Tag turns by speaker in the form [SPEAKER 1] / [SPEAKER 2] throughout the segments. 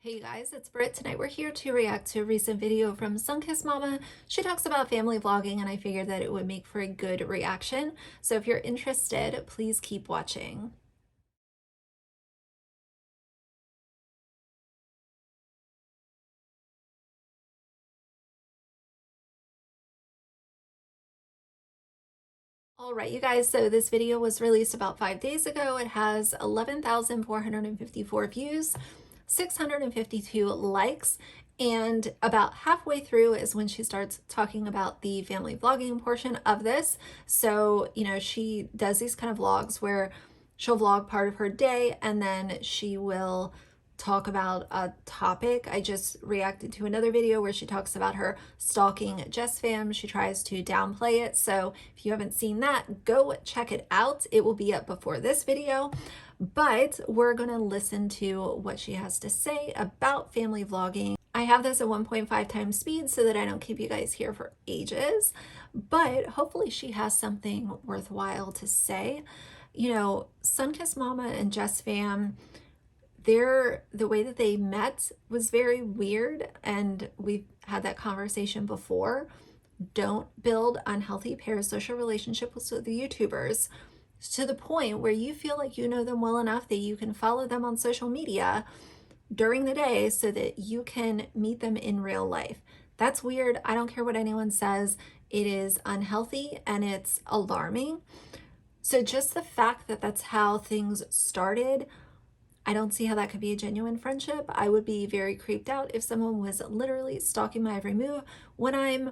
[SPEAKER 1] Hey you guys, it's Britt. Tonight we're here to react to a recent video from Sunkissed Mama. She talks about family vlogging and I figured that it would make for a good reaction. So if you're interested, please keep watching. All right, you guys, so this video was released about 5 days ago. It has 11,454 views, 652 likes, and about halfway through is when she starts talking about the family vlogging portion of this. So, she does these kind of vlogs where she'll vlog part of her day and then she will talk about a topic. I just reacted to another video where she talks about her stalking Jess fam. She tries to downplay it. So if you haven't seen that, go check it out. It will be up before this video, but we're going to listen to what she has to say about family vlogging. I have this at 1.5 times speed so that I don't keep you guys here for ages, but hopefully she has something worthwhile to say. Sunkissed Mama and Jess fam, the way that they met was very weird, and we've had that conversation before. Don't build unhealthy parasocial relationships with the YouTubers to the point where you feel like you know them well enough that you can follow them on social media during the day so that you can meet them in real life. That's weird. I don't care what anyone says. It is unhealthy and it's alarming. So just the fact that that's how things started, I don't see how that could be a genuine friendship. I would be very creeped out if someone was literally stalking my every move when I'm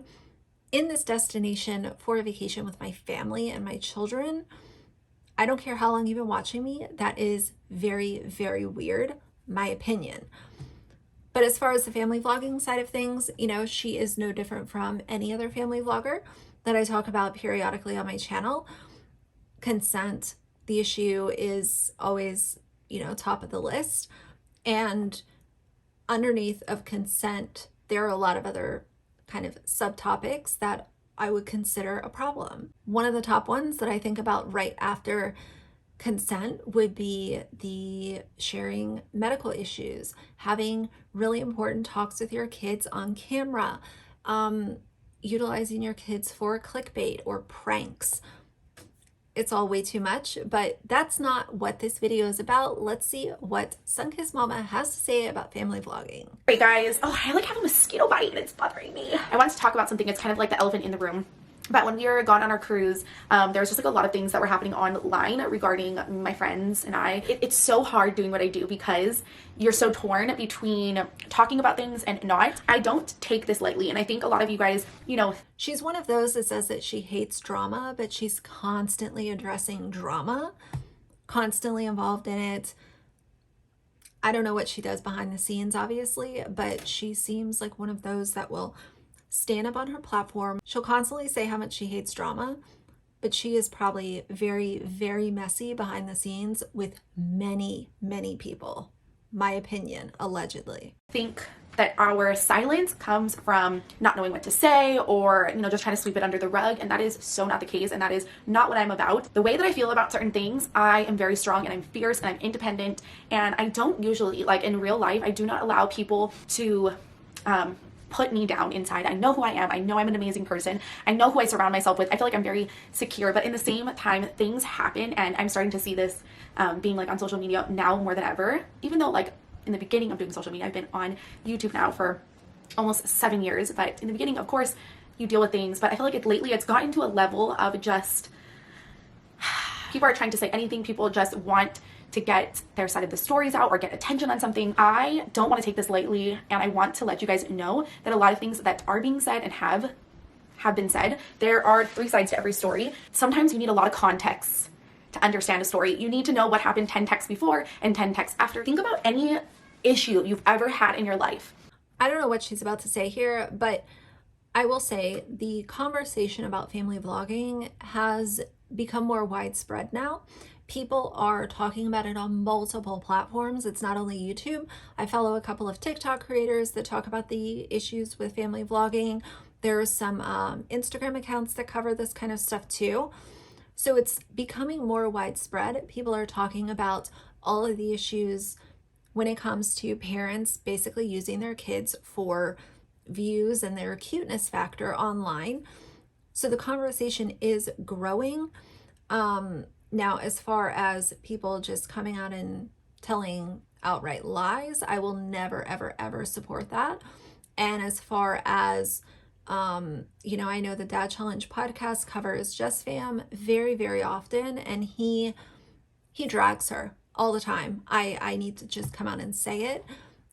[SPEAKER 1] in this destination for a vacation with my family and my children. I don't care how long you've been watching me. That is very, very weird, my opinion. But as far as the family vlogging side of things, she is no different from any other family vlogger that I talk about periodically on my channel. Consent, the issue is always top of the list. And underneath of consent, there are a lot of other kind of subtopics that I would consider a problem. One of the top ones that I think about right after consent would be the sharing medical issues, having really important talks with your kids on camera, utilizing your kids for clickbait or pranks. It's all way too much, but that's not what this video is about. Let's see what Sunkissed Mama has to say about family vlogging.
[SPEAKER 2] Hey guys, I have a mosquito bite and it's bothering me. I wanted to talk about something. It's kind of like the elephant in the room. But when we were gone on our cruise, there was just like a lot of things that were happening online regarding my friends and I. It's so hard doing what I do because you're so torn between talking about things and not. I don't take this lightly, and I think a lot of you guys,
[SPEAKER 1] She's one of those that says that she hates drama, but she's constantly addressing drama, constantly involved in it. I don't know what she does behind the scenes, obviously, but she seems like one of those that will stand up on her platform. She'll constantly say how much she hates drama, but she is probably very, very messy behind the scenes with many, many people. My opinion, allegedly.
[SPEAKER 2] I think that our silence comes from not knowing what to say or, just trying to sweep it under the rug. And that is so not the case. And that is not what I'm about. The way that I feel about certain things, I am very strong and I'm fierce and I'm independent. And I don't usually, like in real life, I do not allow people to, put me down inside. I know who I am. I know I'm an amazing person. I know who I surround myself with. I feel like I'm very secure, but in the same time, things happen, and I'm starting to see this being like on social media now more than ever. Even though like in the beginning of doing social media, I've been on YouTube now for almost 7 years, but in the beginning, of course, you deal with things, but I feel like lately it's gotten to a level of just people are trying to say anything. People just want to get their side of the stories out or get attention on something. I don't want to take this lightly, and I want to let you guys know that a lot of things that are being said and have been said, there are 3 sides to every story. Sometimes you need a lot of context to understand a story. You need to know what happened 10 texts before and 10 texts after. Think about any issue you've ever had in your life.
[SPEAKER 1] I don't know what she's about to say here, but I will say the conversation about family vlogging has become more widespread now. People are talking about it on multiple platforms. It's not only YouTube. I follow a couple of TikTok creators that talk about the issues with family vlogging. There's some Instagram accounts that cover this kind of stuff too. So it's becoming more widespread. People are talking about all of the issues when it comes to parents basically using their kids for views and their cuteness factor online. So the conversation is growing. Now, as far as people just coming out and telling outright lies, I will never, ever, ever support that. And as far as, I know the Dad Challenge podcast covers Just Fam very, very often, and he drags her all the time. I need to just come out and say it.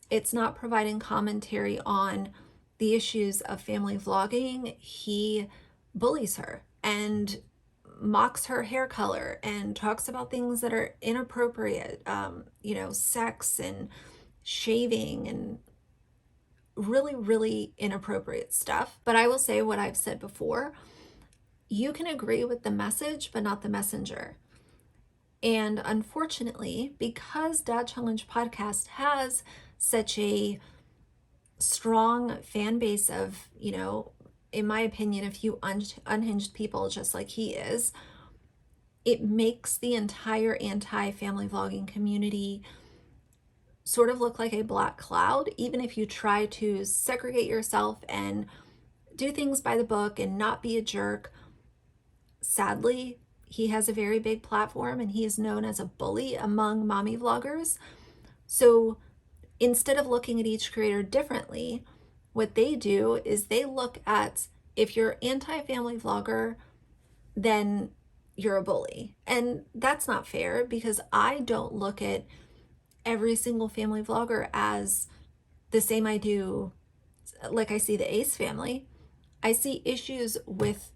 [SPEAKER 1] It's not providing commentary on the issues of family vlogging. He bullies her and mocks her hair color and talks about things that are inappropriate, sex and shaving and really, really inappropriate stuff. But I will say what I've said before. You can agree with the message, but not the messenger. And unfortunately, because Dad Challenge podcast has such a strong fan base of, in my opinion, a few unhinged people just like he is, it makes the entire anti-family vlogging community sort of look like a black cloud, even if you try to segregate yourself and do things by the book and not be a jerk. Sadly, he has a very big platform and he is known as a bully among mommy vloggers. So instead of looking at each creator differently, what they do is they look at, if you're anti-family vlogger, then you're a bully. And that's not fair, because I don't look at every single family vlogger as the same I do, like I see the Ace family. I see issues with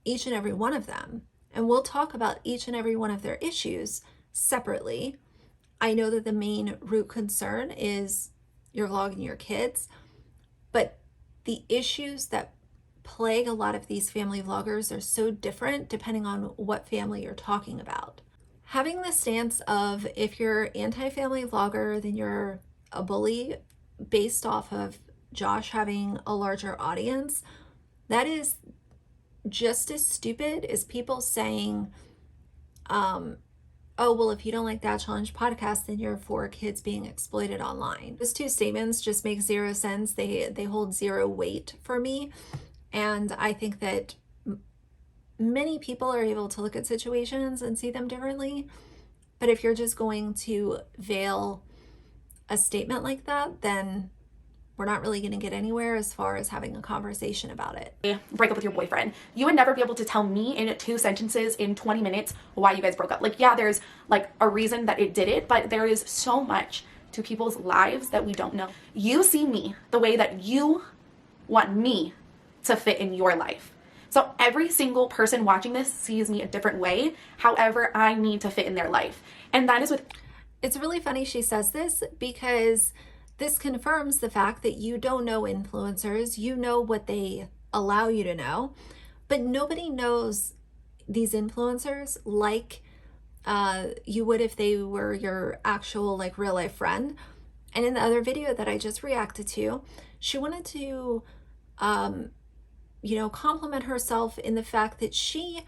[SPEAKER 1] each and every one of them. And we'll talk about each and every one of their issues separately. I know that the main root concern is you're vlogging your kids, but the issues that plague a lot of these family vloggers are so different depending on what family you're talking about. Having the stance of, if you're anti-family vlogger, then you're a bully, based off of Josh having a larger audience, that is just as stupid as people saying, oh, well, if you don't like That Challenge podcast, then you're for kids being exploited online. Those two statements just make zero sense. They hold zero weight for me. And I think that many people are able to look at situations and see them differently. But if you're just going to veil a statement like that, then we're not really going to get anywhere as far as having a conversation about it.
[SPEAKER 2] Break up with your boyfriend. You would never be able to tell me in 2 sentences in 20 minutes why you guys broke up. Like, yeah, there's like a reason that it did it, but there is so much to people's lives that we don't know. You see me the way that you want me to fit in your life. So every single person watching this sees me a different way. However, I need to fit in their life. And that is with...
[SPEAKER 1] It's really funny she says this, because this confirms the fact that you don't know influencers. You know what they allow you to know, but nobody knows these influencers like you would if they were your actual, like, real life friend. And in the other video that I just reacted to, she wanted to compliment herself in the fact that she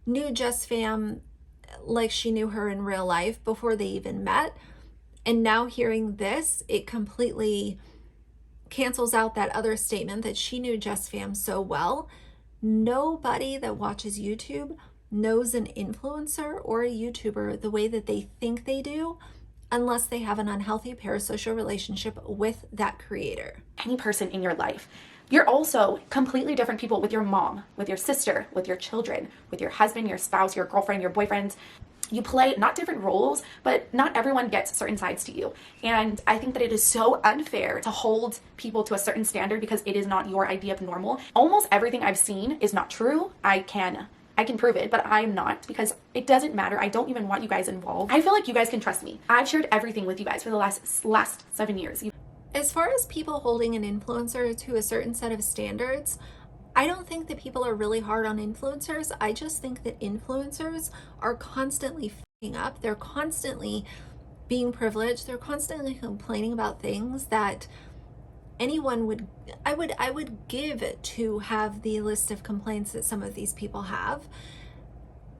[SPEAKER 1] knew Just Fam like she knew her in real life before they even met. And now hearing this, it completely cancels out that other statement that she knew Just Fam so well. Nobody that watches YouTube knows an influencer or a YouTuber the way that they think they do, unless they have an unhealthy parasocial relationship with that creator.
[SPEAKER 2] Any person in your life. You're also completely different people with your mom, with your sister, with your children, with your husband, your spouse, your girlfriend, your boyfriend. You play not different roles, but not everyone gets certain sides to you. And I think that it is so unfair to hold people to a certain standard because it is not your idea of normal. Almost everything I've seen is not true. I can prove it, but I'm not, because it doesn't matter. I don't even want you guys involved. I feel like you guys can trust me. I've shared everything with you guys for the last 7 years.
[SPEAKER 1] As far as people holding an influencer to a certain set of standards, I don't think that people are really hard on influencers. I just think that influencers are constantly f***ing up. They're constantly being privileged. They're constantly complaining about things that anyone would, I would give to have the list of complaints that some of these people have.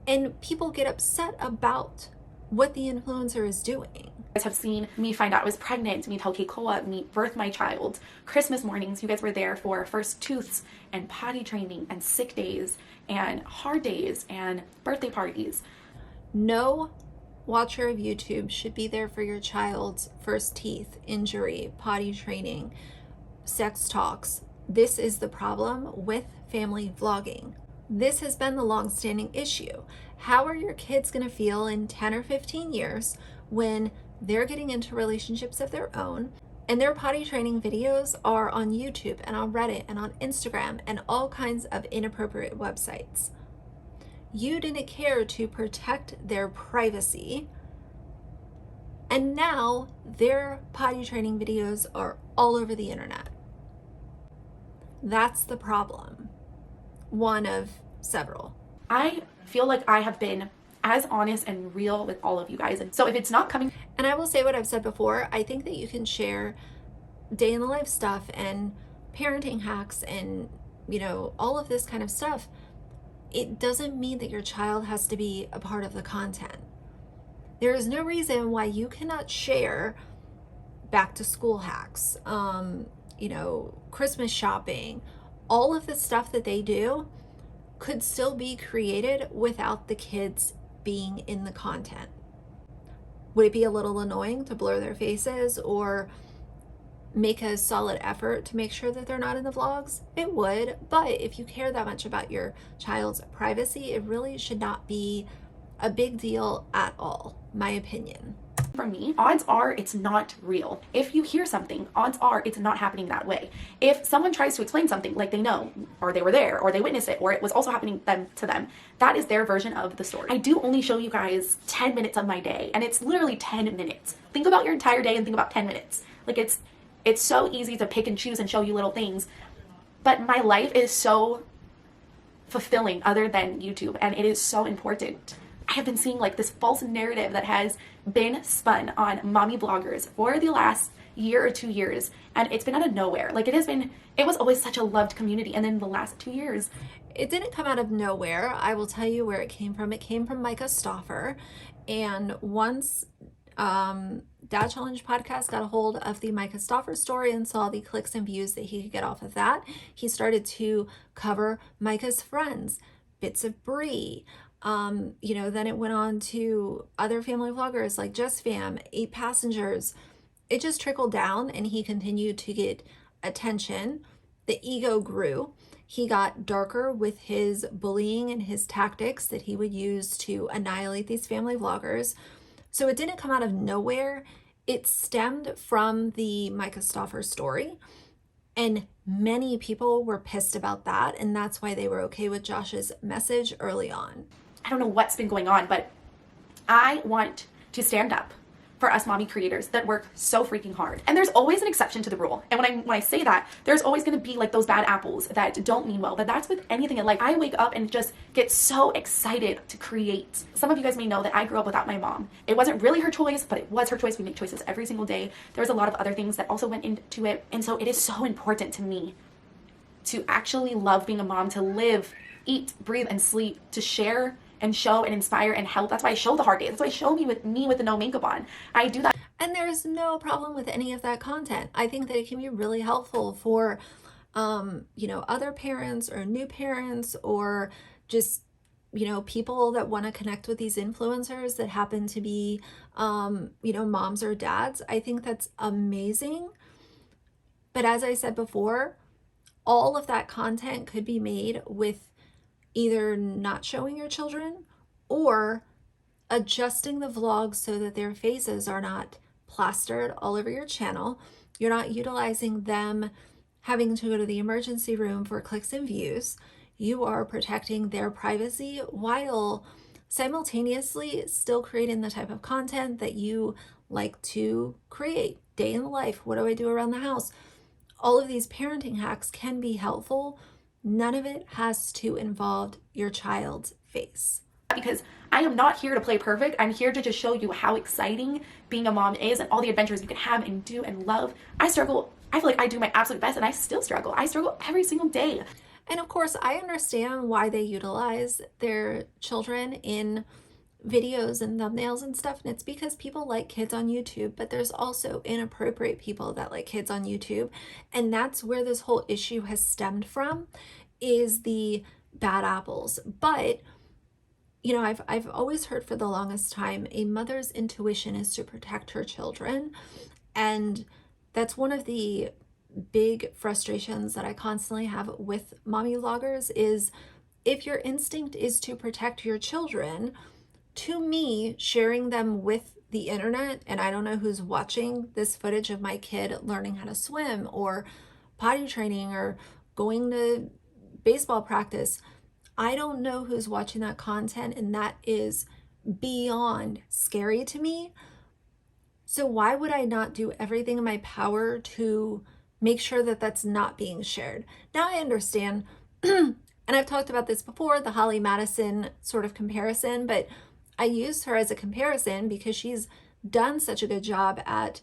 [SPEAKER 1] And people get upset about what the influencer is doing.
[SPEAKER 2] guys have seen me find out I was pregnant, me tell Keikoa, me birth my child. Christmas mornings, you guys were there for first tooths and potty training and sick days and hard days and birthday parties.
[SPEAKER 1] No watcher of YouTube should be there for your child's first teeth, injury, potty training, sex talks. This is the problem with family vlogging. This has been the long-standing issue. How are your kids going to feel in 10 or 15 years when they're getting into relationships of their own and their potty training videos are on YouTube and on Reddit and on Instagram and all kinds of inappropriate websites? You didn't care to protect their privacy, and now their potty training videos are all over the internet. That's the problem. One of several.
[SPEAKER 2] I feel like I have been as honest and real with all of you guys. And so if it's not coming,
[SPEAKER 1] and I will say what I've said before, I think that you can share day in the life stuff and parenting hacks and, all of this kind of stuff. It doesn't mean that your child has to be a part of the content. There is no reason why you cannot share back to school hacks, Christmas shopping. All of the stuff that they do could still be created without the kids being in the content. Would it be a little annoying to blur their faces or make a solid effort to make sure that they're not in the vlogs? It would, but if you care that much about your child's privacy, it really should not be a big deal at all, my opinion.
[SPEAKER 2] for me, odds are it's not real. If you hear something, odds are it's not happening that way. If someone tries to explain something like they know, or they were there, or they witnessed it, or it was also happening to them, that is their version of the story. I do only show you guys 10 minutes of my day, and it's literally 10 minutes. Think about your entire day and think about 10 minutes. Like it's so easy to pick and choose and show you little things, but my life is so fulfilling other than YouTube, and it is so important. I have been seeing like this false narrative that has been spun on mommy bloggers for the last year or 2 years, and it's been out of nowhere. Like it was always such a loved community, and then the last 2 years,
[SPEAKER 1] it didn't come out of nowhere. I will tell you where it came from. It came from Micah Stauffer, and once Dad Challenge podcast got a hold of the Micah Stauffer story and saw the clicks and views that he could get off of that, he started to cover Micah's friends, Bits of Brie. Then it went on to other family vloggers like Just Fam, 8 Passengers. It just trickled down, and he continued to get attention. The ego grew. He got darker with his bullying and his tactics that he would use to annihilate these family vloggers. So it didn't come out of nowhere. It stemmed from the Micah Stauffer story, and many people were pissed about that, and that's why they were okay with Josh's message early on.
[SPEAKER 2] I don't know what's been going on, but I want to stand up for us mommy creators that work so freaking hard. And there's always an exception to the rule. And when I say that, there's always going to be like those bad apples that don't mean well. But that's with anything in life. I wake up and just get so excited to create. Some of you guys may know that I grew up without my mom. It wasn't really her choice, but it was her choice. We make choices every single day. There was a lot of other things that also went into it. And so it is so important to me to actually love being a mom, to live, eat, breathe, and sleep, to share and show and inspire and help. That's why I show the hard days. That's why I show me with the no makeup on. I do that.
[SPEAKER 1] And there's no problem with any of that content. I think that it can be really helpful for, other parents or new parents, or just, people that want to connect with these influencers that happen to be, moms or dads. I think that's amazing. But as I said before, all of that content could be made with either not showing your children or adjusting the vlogs so that their faces are not plastered all over your channel. You're not utilizing them having to go to the emergency room for clicks and views. You are protecting their privacy while simultaneously still creating the type of content that you like to create. Day in the life, what do I do around the house? All of these parenting hacks can be helpful. None of it has to involve your child's face.
[SPEAKER 2] Because I am not here to play perfect. I'm here to just show you how exciting being a mom is and all the adventures you can have and do and love. I struggle. I feel like I do my absolute best, and I still struggle. I struggle every single day.
[SPEAKER 1] And of course, I understand why they utilize their children in videos and thumbnails and stuff, and it's because people like kids on YouTube, but there's also inappropriate people that like kids on YouTube, and that's where this whole issue has stemmed from, is the bad apples. But you know, I've always heard for the longest time a mother's intuition is to protect her children, and that's one of the big frustrations that I constantly have with mommy vloggers is, if your instinct is to protect your children, to me, sharing them with the internet, and I don't know who's watching this footage of my kid learning how to swim or potty training or going to baseball practice, I don't know who's watching that content, and that is beyond scary to me. So why would I not do everything in my power to make sure that that's not being shared? Now I understand, and I've talked about this before, the Holly Madison sort of comparison, but I use her as a comparison because she's done such a good job at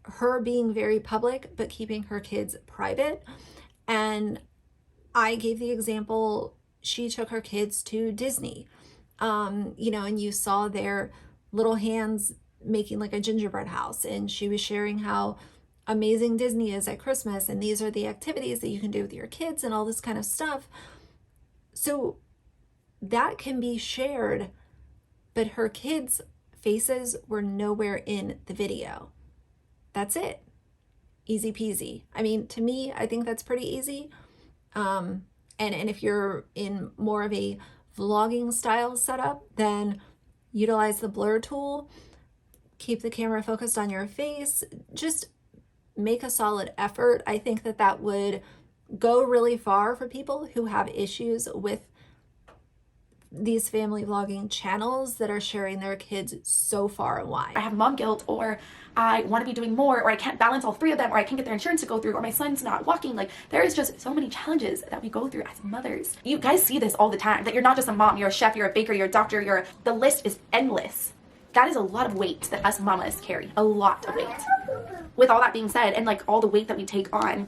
[SPEAKER 1] her being very public but keeping her kids private. And I gave the example, she took her kids to Disney, you know, and you saw their little hands making like a gingerbread house, and she was sharing how amazing Disney is at Christmas, and these are the activities that you can do with your kids and all this kind of stuff. So that can be shared, but her kids' faces were nowhere in the video. That's it. Easy peasy. I mean, to me, I think that's pretty easy. And if you're in more of a vlogging style setup, then utilize the blur tool. Keep the camera focused on your face. Just make a solid effort. I think that that would go really far for people who have issues with these family vlogging channels that are sharing their kids so far and wide.
[SPEAKER 2] I have mom guilt, or I want to be doing more, or I can't balance all three of them, or I can't get their insurance to go through, or my son's not walking. Like, there is just so many challenges that we go through as mothers. You guys see this all the time, that you're not just a mom, you're a chef, you're a baker, you're a doctor, the list is endless. That is a lot of weight that us mamas carry, a lot of weight. With all that being said, and like all the weight that we take on,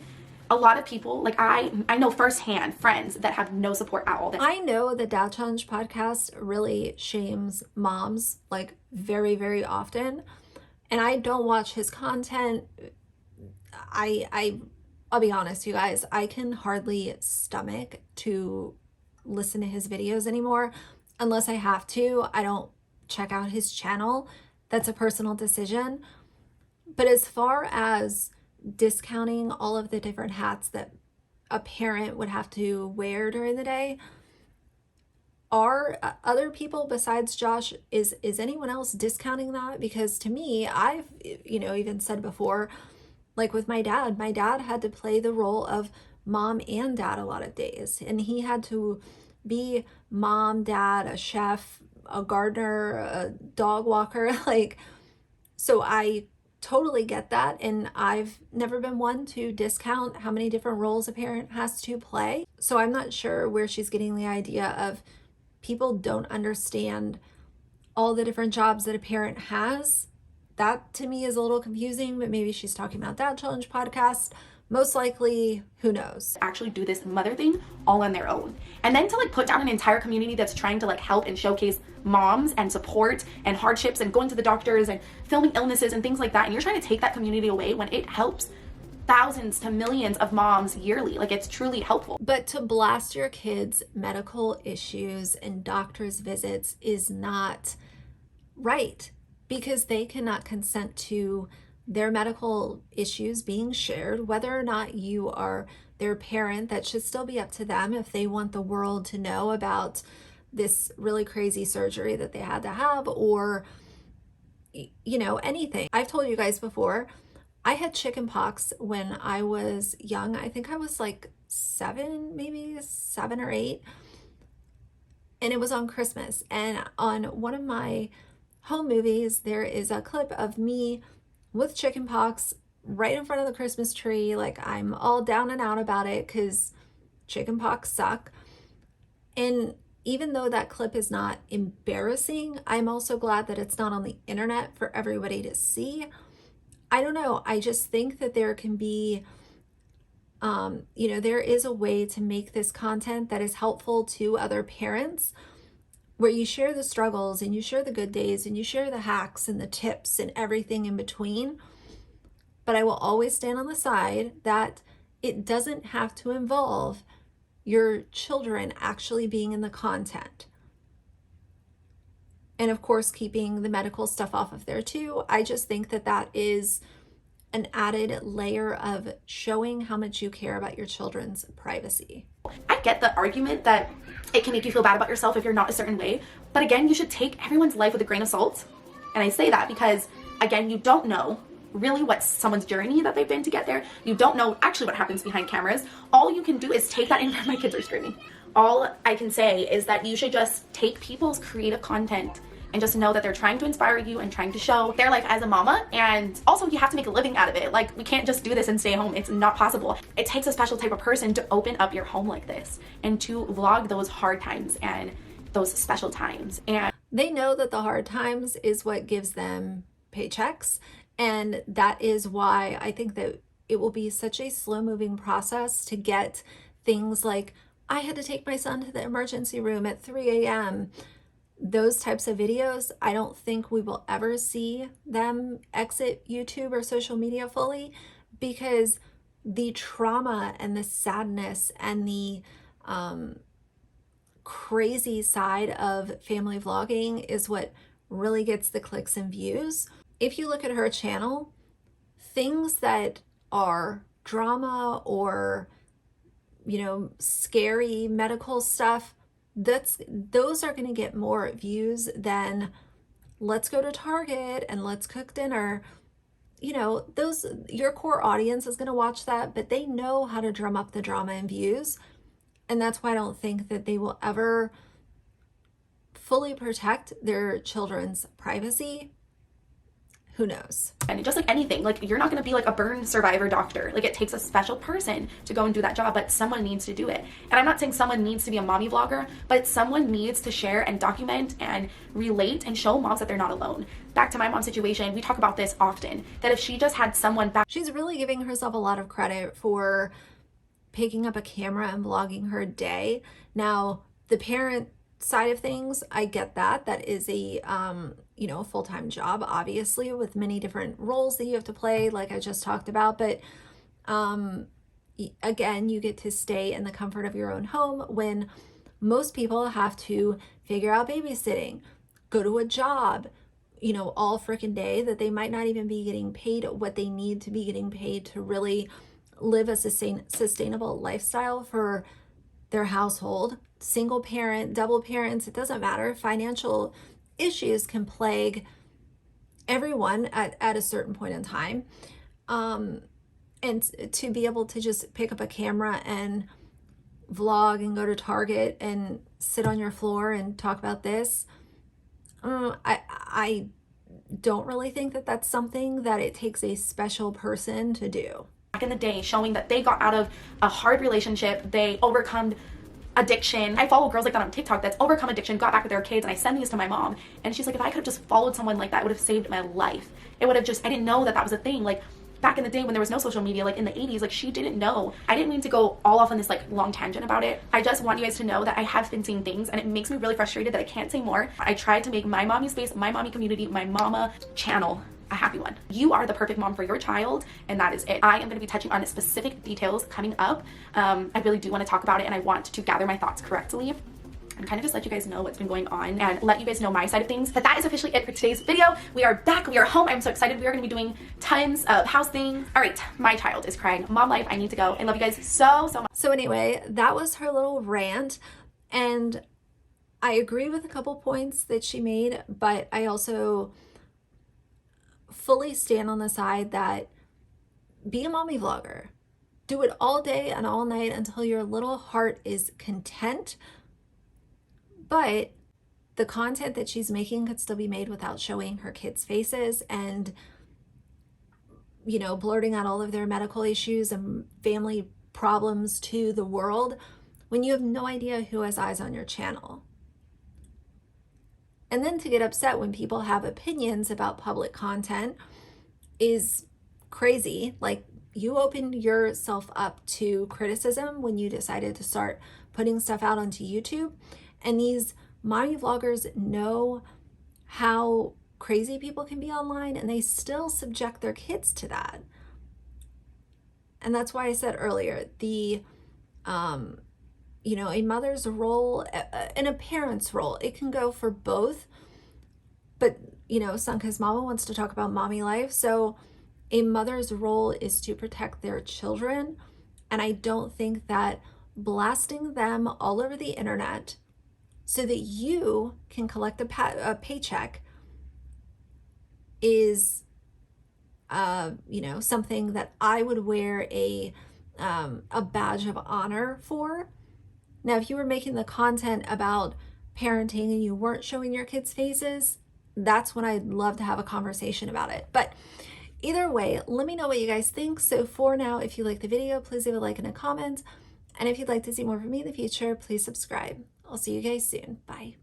[SPEAKER 2] a lot of people, like I know firsthand friends that have no support at all.
[SPEAKER 1] I know the Dad Challenge podcast really shames moms like very, very often, and I don't watch his content. I'll be honest, you guys, I can hardly stomach to listen to his videos anymore unless I have to. I don't check out his channel. That's a personal decision. But as far as discounting all of the different hats that a parent would have to wear during the day, are other people besides Josh, is anyone else discounting that? Because to me, I've, you know, even said before, like with my dad had to play the role of mom and dad a lot of days, and he had to be mom, dad, a chef, a gardener, a dog walker, like, so I totally get that, and I've never been one to discount how many different roles a parent has to play. So I'm not sure where she's getting the idea of people don't understand all the different jobs that a parent has. That to me is a little confusing, but maybe she's talking about Dad Challenge podcast. Most likely, who knows?
[SPEAKER 2] Actually do this mother thing all on their own. And then to like put down an entire community that's trying to like help and showcase moms and support and hardships and going to the doctors and filming illnesses and things like that. And you're trying to take that community away when it helps thousands to millions of moms yearly. Like, it's truly helpful.
[SPEAKER 1] But to blast your kids' medical issues and doctor's visits is not right, because they cannot consent to their medical issues being shared. Whether or not you are their parent, that should still be up to them if they want the world to know about this really crazy surgery that they had to have, or, you know, anything. I've told you guys before, I had chicken pox when I was young. I think I was like 7, maybe 7 or 8. And it was on Christmas. And on one of my home movies, there is a clip of me with chicken pox right in front of the Christmas tree. Like, I'm all down and out about it because chicken pox suck. And even though that clip is not embarrassing, I'm also glad that it's not on the internet for everybody to see. I don't know. I just think that there can be, there is a way to make this content that is helpful to other parents where you share the struggles and you share the good days and you share the hacks and the tips and everything in between. But I will always stand on the side that it doesn't have to involve your children actually being in the content. And of course, keeping the medical stuff off of there too. I just think that that is an added layer of showing how much you care about your children's privacy.
[SPEAKER 2] I get the argument that it can make you feel bad about yourself if you're not a certain way, but again, you should take everyone's life with a grain of salt. And I say that because, again, you don't know really what someone's journey that they've been to get there. You don't know actually what happens behind cameras. All you can do is take that in. My kids are screaming. All I can say is that you should just take people's creative content and just know that they're trying to inspire you and trying to show their life as a mama. And also, you have to make a living out of it. Like, we can't just do this and stay home. It's not possible. It takes a special type of person to open up your home like this and to vlog those hard times and those special times. And
[SPEAKER 1] they know that the hard times is what gives them paychecks. And that is why I think that it will be such a slow moving process to get things like, I had to take my son to the emergency room at 3 a.m. Those types of videos, I don't think we will ever see them exit YouTube or social media fully, because the trauma and the sadness and the crazy side of family vlogging is what really gets the clicks and views. If you look at her channel, things that are drama or, you know, scary medical stuff, those are going to get more views than let's go to Target and let's cook dinner. You know, those, your core audience is going to watch that, but they know how to drum up the drama and views. And that's why I don't think that they will ever fully protect their children's privacy. Who knows?
[SPEAKER 2] And just like anything, like, you're not going to be like a burn survivor doctor. Like, it takes a special person to go and do that job, but someone needs to do it. And I'm not saying someone needs to be a mommy vlogger, but someone needs to share and document and relate and show moms that they're not alone. Back to my mom's situation, we talk about this often, that if she just had someone back.
[SPEAKER 1] She's really giving herself a lot of credit for picking up a camera and vlogging her day. Now, the parent side of things, I get that. That is a, you know, full-time job, obviously, with many different roles that you have to play, like I just talked about. But again, you get to stay in the comfort of your own home when most people have to figure out babysitting, go to a job, you know, all freaking day, that they might not even be getting paid what they need to be getting paid to really live a sustainable lifestyle for their household. Single parent, double parents, it doesn't matter. Financial issues can plague everyone at a certain point in time. And to be able to just pick up a camera and vlog and go to Target and sit on your floor and talk about this, I don't really think that that's something that it takes a special person to do.
[SPEAKER 2] Back in the day, showing that they got out of a hard relationship, they overcome addiction. I follow girls like that on TikTok that's overcome addiction, got back with their kids, and I send these to my mom. And she's like, if I could have just followed someone like that, it would have saved my life. It would have just, I didn't know that that was a thing. Like, back in the day when there was no social media, like in the 80s, like, she didn't know. I didn't mean to go all off on this like long tangent about it. I just want you guys to know that I have been seeing things, and it makes me really frustrated that I can't say more. I tried to make my mommy space, my mommy community, my mama channel a happy one. You are the perfect mom for your child, and that is it. I am going to be touching on specific details coming up. I really do want to talk about it, and I want to gather my thoughts correctly and kind of just let you guys know what's been going on and let you guys know my side of things. But that is officially it for today's video. We are back. We are home. I'm so excited. We are going to be doing tons of house things. All right, my child is crying. Mom life. I need to go. I love you guys so much.
[SPEAKER 1] So anyway, that was her little rant, and I agree with a couple points that she made, but I also fully stand on the side that be a mommy vlogger. Do it all day and all night until your little heart is content. But the content that she's making could still be made without showing her kids' faces and, you know, blurting out all of their medical issues and family problems to the world when you have no idea who has eyes on your channel. And then to get upset when people have opinions about public content is crazy. Like, you opened yourself up to criticism when you decided to start putting stuff out onto YouTube. And these mommy vloggers know how crazy people can be online, and they still subject their kids to that. And that's why I said earlier, the you know, a mother's role and a parent's role, it can go for both. But, you know, Sunkissed Mama wants to talk about mommy life. So a mother's role is to protect their children. And I don't think that blasting them all over the internet so that you can collect a paycheck is, you know, something that I would wear a badge of honor for. Now, if you were making the content about parenting and you weren't showing your kids' faces, that's when I'd love to have a conversation about it. But either way, let me know what you guys think. So for now, if you like the video, please leave a like and a comment. And if you'd like to see more from me in the future, please subscribe. I'll see you guys soon. Bye.